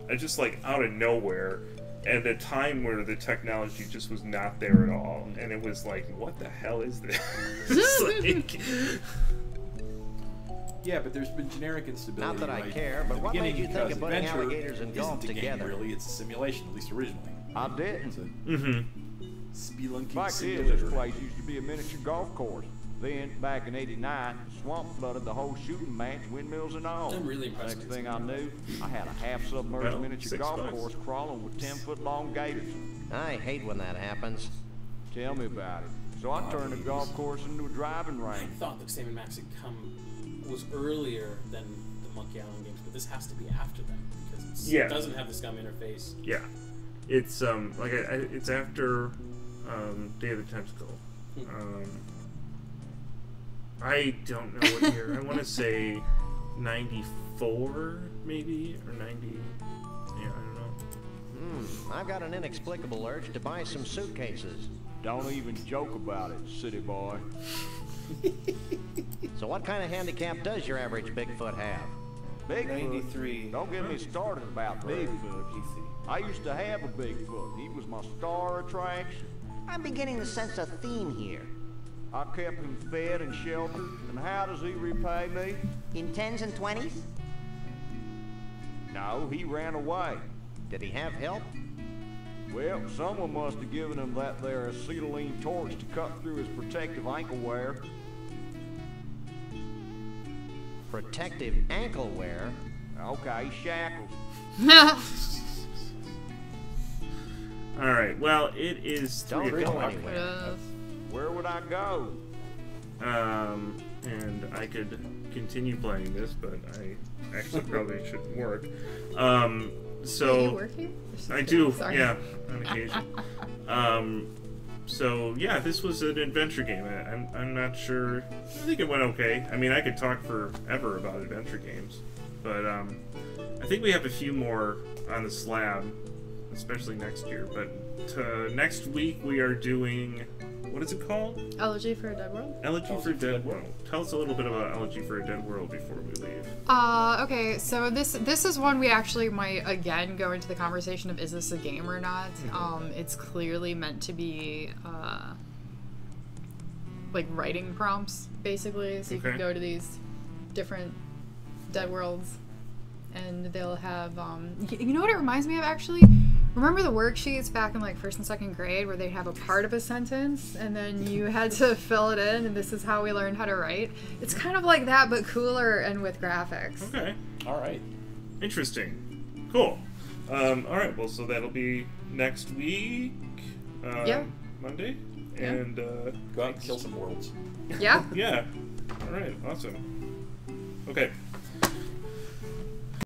It's just like out of nowhere, at a time where the technology just was not there at all, and it was like, what the hell is this? Like, yeah, but there's been generic instability. Not that I right care, but what made you think of putting adventure alligators and golf isn't a game, together? really, it's a simulation, at least originally. I didn't. Spelunking Fact is, simulator. this place used to be a miniature golf course. Then, back in '89, swamp flooded the whole shooting match, windmills and all. I'm really impressed. Next thing I knew, I had a half-submerged miniature golf $6. course crawling with 10-foot-long gators. I hate when that happens. Tell me about it. So I turned the golf course into a driving I range. thought that Sam and Max was earlier than the Monkey Island games, but this has to be after them because it doesn't have the SCUM interface. Yeah, it's like it's after Day of the Tentacle. I don't know what year. I want to say 94, maybe, or 90. Yeah, I don't know. I've got an inexplicable urge to buy some suitcases. Don't even joke about it, city boy. So what kind of handicap does your average Bigfoot have? Bigfoot? 93. Don't get me started about Bigfoot. I used to have a Bigfoot. He was my star attraction. I'm beginning to sense a theme here. I kept him fed and sheltered, and how does he repay me? In 10s and 20s? No, he ran away. Did he have help? Well, someone must have given him that there acetylene torch to cut through his protective ankle wear. Protective ankle wear? Okay, shackles. Alright, well, it is 3 o'clock. Where would I go? And I could continue playing this, but I actually probably shouldn't work. So Are you working? I do, Sorry. yeah, on occasion. So yeah, this was an adventure game. I'm not sure. I think it went okay. I mean, I could talk forever about adventure games, but I think we have a few more on the slab, especially next year. But next week we are doing, what is it called? Elegy for a Dead World? Elegy for a Dead World. Tell us a little bit about Elegy for a Dead World before we leave. Okay, so this is one we actually might again go into the conversation of, is this a game or not? It's clearly meant to be like writing prompts, basically, so you can go to these different Dead Worlds and they'll have you know what it reminds me of, actually? Remember the worksheets back in like 1st and 2nd grade where they'd have a part of a sentence and then you had to fill it in, and this is how we learned how to write? It's kind of like that, but cooler and with graphics. Okay. All right. Interesting. Cool. All right. Well, so that'll be next week. Yeah. Monday. Yeah. And go out and kill some worlds. Yeah. Yeah. All right. Awesome. Okay.